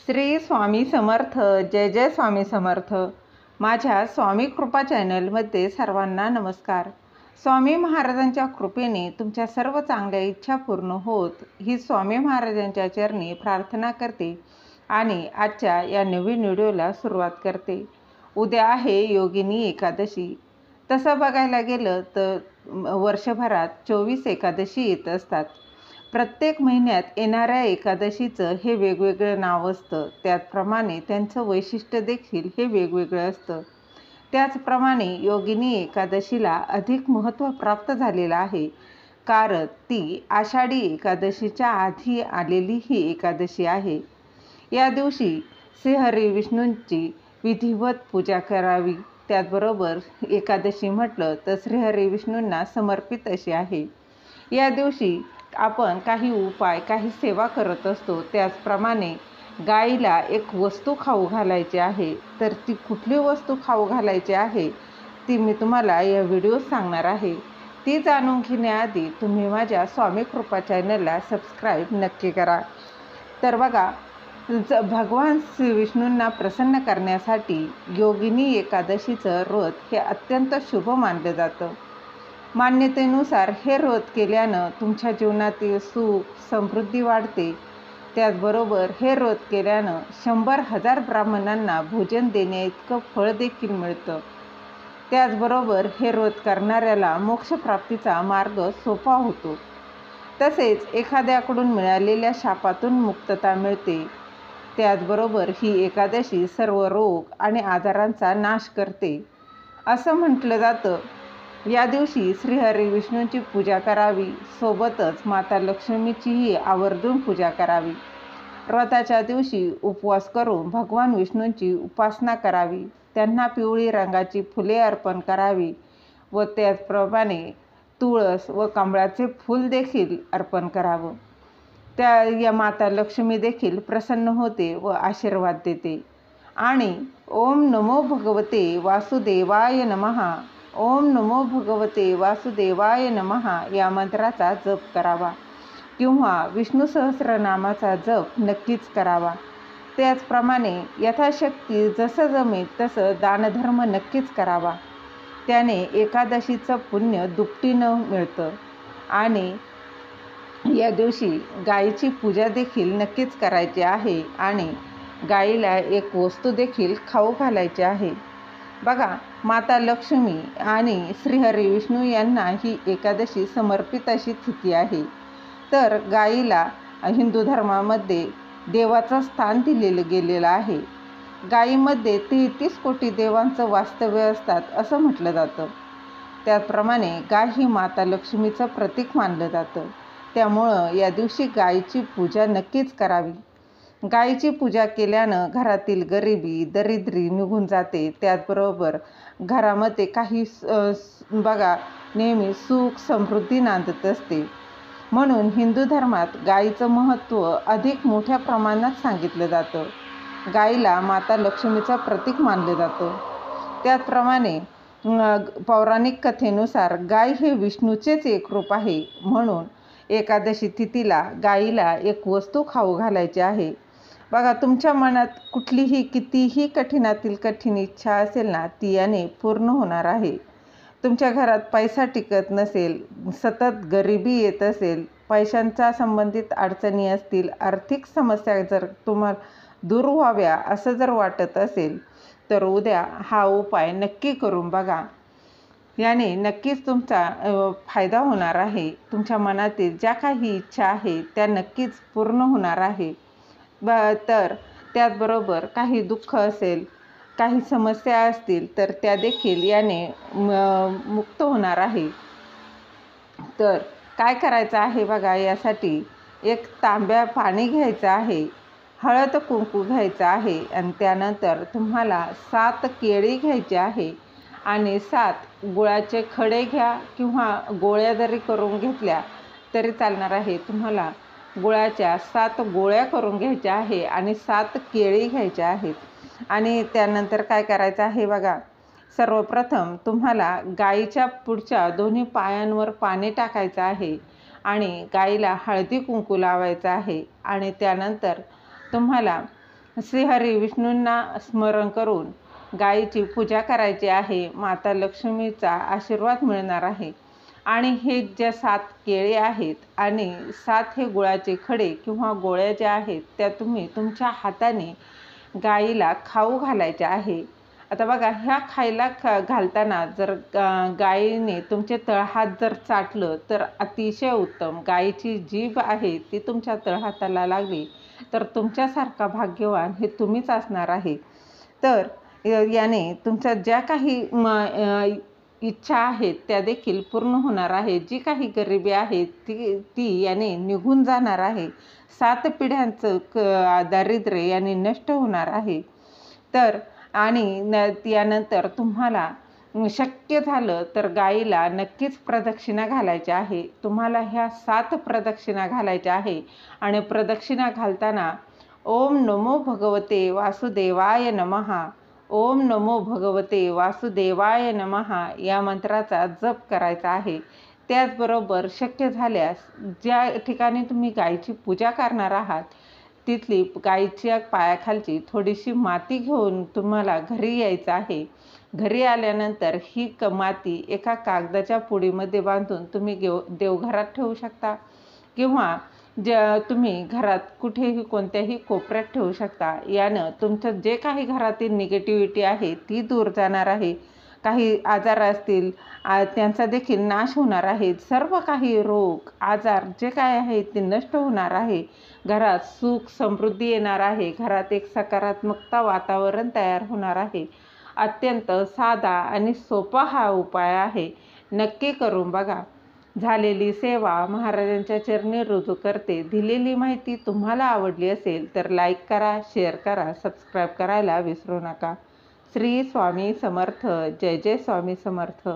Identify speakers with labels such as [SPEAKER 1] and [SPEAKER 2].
[SPEAKER 1] श्री स्वामी समर्थ. जय जय स्वामी समर्थ. माझ्या स्वामी कृपा चॅनलमध्ये सर्वांना नमस्कार. स्वामी महाराजांच्या कृपेने तुमच्या सर्व चांगल्या इच्छा पूर्ण होत ही स्वामी महाराजांच्या चरणी प्रार्थना करते आणि आजच्या या नवीन व्हिडिओला सुरुवात करते. उद्या आहे योगिनी एकादशी. तसं बघायला गेलं तर वर्षभरात 24 एकादशी येत असतात. प्रत्येक महिन्यात येणाऱ्या एकादशीचं हे वेगवेगळं नाव असतं. त्याचप्रमाणे त्यांचं वैशिष्ट्य देखील हे वेगवेगळं असतं. त्याचप्रमाणे योगिनी एकादशीला अधिक महत्त्व प्राप्त झालेलं आहे, कारण ती आषाढी एकादशीच्या आधी आलेली ही एकादशी आहे. या दिवशी श्रीहरी विष्णूंची विधिवत पूजा करावी. त्याचबरोबर एकादशी म्हटलं तर श्रीहरी विष्णूंना समर्पित अशी आहे. या दिवशी आपण काही उपाय, काही सेवा करत असतो. त्याचप्रमाणे गाईला एक वस्तू खाऊ घालायची आहे. तर ती कुठली वस्तू खाऊ घालायची आहे ती मी तुम्हाला या व्हिडिओत सांगणार आहे. ती जाणून घेण्याआधी तुम्ही माझ्या स्वामी कृपा चॅनलला सबस्क्राईब नक्की करा. तर बघा, भगवान श्री विष्णूंना प्रसन्न करण्यासाठी योगिनी एकादशीचं व्रत हे अत्यंत शुभ मानलं जातं. मान्यतेनुसार हे व्रत केल्यानं तुमच्या जीवनातील सुख समृद्धी वाढते. त्याचबरोबर हे व्रत केल्यानं 100,000 ब्राह्मणांना भोजन देण्याइतकं फळ देखील मिळतं. त्याचबरोबर हे व्रत करणाऱ्याला मोक्षप्राप्तीचा मार्ग सोपा होतो. तसेच एखाद्याकडून मिळालेल्या शापातून मुक्तता मिळते. त्याचबरोबर ही एकादशी सर्व रोग आणि आजारांचा नाश करते असं म्हटलं जातं. या दिवशी श्रीहरी विष्णूंची पूजा करावी. सोबतच माता लक्ष्मीचीही आवर्जून पूजा करावी. व्रताच्या दिवशी उपवास करून भगवान विष्णूंची उपासना करावी. त्यांना पिवळी रंगाची फुले अर्पण करावी व त्याचप्रमाणे तुळस व कमळाचे फूल देखील अर्पण करावं. या माता लक्ष्मी देखील प्रसन्न होते व आशीर्वाद देते. आणि ओम नमो भगवते वासुदेवाय नमः, ओम नमो भगवते वासुदेवाय नमः या मंत्राचा जप करावा किंवा विष्णू सहस्रनामाचा जप नक्कीच करावा. त्याचप्रमाणे यथाशक्ती जसं जमेल तसं दानधर्म नक्कीच करावा. त्याने एकादशीचं पुण्य दुपटीनं मिळतं. आणि या दिवशी गायीची पूजा देखील नक्कीच करायची आहे आणि गायीला एक वस्तू देखील खाऊ घालायची आहे. बघा, माता लक्ष्मी आणि श्रीहरी विष्णू यांना ही एकादशी समर्पित अशी तिथी आहे. तर गायीला हिंदू धर्मामध्ये देवाचं स्थान दिलेलं गेलेलं आहे. गायीमध्ये 33 कोटी देवांचं वास्तव्य असतात असं म्हटलं जातं. त्याचप्रमाणे गाय ही माता लक्ष्मीचं प्रतीक मानलं जातं. त्यामुळं या दिवशी गायीची पूजा नक्कीच करावी. गायीची पूजा केल्यानं घरातील गरिबी दरिद्री निघून जाते. त्याचबरोबर घरामध्ये काही बघा नेहमी सुख समृद्धी नांदत असते. म्हणून हिंदू धर्मात गायीचं महत्त्व अधिक मोठ्या प्रमाणात सांगितलं जातं. गायीला माता लक्ष्मीचं प्रतीक मानलं जातं. त्याचप्रमाणे पौराणिक कथेनुसार गाय हे विष्णूचेच एक रूप आहे. म्हणून एकादशी तिथीला गायीला एक वस्तू खाऊ घालायची आहे. बघा, तुमच्या मनात कुठलीही कितीही कठीणातील कठीण इच्छा असेल ना, ती याने पूर्ण होणार आहे. तुमच्या घरात पैसा टिकत नसेल, सतत गरिबी येत असेल, पैशांच्या संबंधित अडचणी असतील, आर्थिक समस्या जर तुम्हाला दूर व्हाव्या असं जर वाटत असेल तर उद्या हा उपाय नक्की करून बघा. याने नक्कीच तुमचा फायदा होणार आहे. तुमच्या मनातील ज्या काही इच्छा आहेत त्या नक्कीच पूर्ण होणार आहे. तर त्याचबरोबर काही दुःख असेल, काही समस्या असतील तर त्या देखील याने मुक्त होणार आहे. तर काय करायचं आहे बघा, यासाठी एक तांब्या पाणी घ्यायचं आहे, हळद कुंकू घ्यायचं आहे आणि त्यानंतर तुम्हाला 7 केळी घ्यायची आहे आणि 7 गुळाचे खडे घ्या किंवा गोळ्या जरी करून घेतल्या तरी चालणार आहे. तुम्हाला गुळाच्या 7 गोळ्या करून घ्यायच्या आहे आणि 7 केळी घ्यायच्या आहेत. आणि त्यानंतर काय करायचं आहे बघा, सर्वप्रथम तुम्हाला गाईच्या पुढच्या दोन्ही पायांवर पाणी टाकायचं आहे आणि गाईला हळदी कुंकू लावायचं आहे. आणि त्यानंतर तुम्हाला श्रीहरी विष्णूंना स्मरण करून गायीची पूजा करायची आहे. माता लक्ष्मीचा आशीर्वाद मिळणार आहे. आणि हे ज्या 7 केळी आहेत आणि 7 हे गुळाचे खडे किंवा गोळ्या ज्या आहेत त्या तुम्ही तुमच्या हाताने गायीला खाऊ घालायच्या आहे. आता बघा, ह्या खायला घालताना जर गायीने तुमचे तळहात जर चाटलं तर अतिशय उत्तम. गायीची जीभ आहे ती तुमच्या तळहाताला लागली तर तुमच्यासारखा भाग्यवान हे तुम्हीच असणार आहे. तर याने तुमच्या ज्या काही इच्छा आहेत त्या देखील पूर्ण होणार आहे. जी काही गरिबी आहे ती याने निघून जाणार आहे. 7 पिढ्यांचं दारिद्र्य याने नष्ट होणार आहे. तर आणि यानंतर तुम्हाला शक्य झालं तर गायीला नक्कीच प्रदक्षिणा घालायची आहे. तुम्हाला ह्या 7 प्रदक्षिणा घालायच्या आहे. आणि प्रदक्षिणा घालताना ओम नमो भगवते वासुदेवाय नमः, ओम नमो भगवते वासुदेवाय नमः या मंत्राचा जप करायचा आहे. त्याचबरोबर शक्य झाल्यास ज्या ठिकाणी तुम्ही गायीची पूजा करणार आहात तिथली गायीच्या पायाखालची थोडीशी माती घेऊन तुम्हाला घरी यायचं आहे. घरी आल्यानंतर ही माती एका कागदाच्या पुडीमध्ये बांधून तुम्ही देवघरात ठेवू शकता किंवा तुम्ही घरात कुठेही कोणत्याही कोपऱ्यात ठेवू शकता. यानं तुमचं जे काही घरातील निगेटिव्हिटी आहे ती दूर जाणार आहे. काही आजार असतील त्यांचा देखील नाश होणार आहे. सर्व काही रोग आजार जे काय आहे ते नष्ट होणार आहे. घरात सुख समृद्धी येणार आहे. घरात एक सकारात्मकता वातावरण तयार होणार आहे. अत्यंत साधा आणि सोपा हा उपाय आहे. नक्की करून बघा. झालेली सेवा महाराजांच्या चरणी रुजू करते. दिलेली माहिती तुम्हाला आवडली असेल तर लाईक करा, शेअर करा, सबस्क्राईब करायला विसरू नका. श्री स्वामी समर्थ. जय जय स्वामी समर्थ.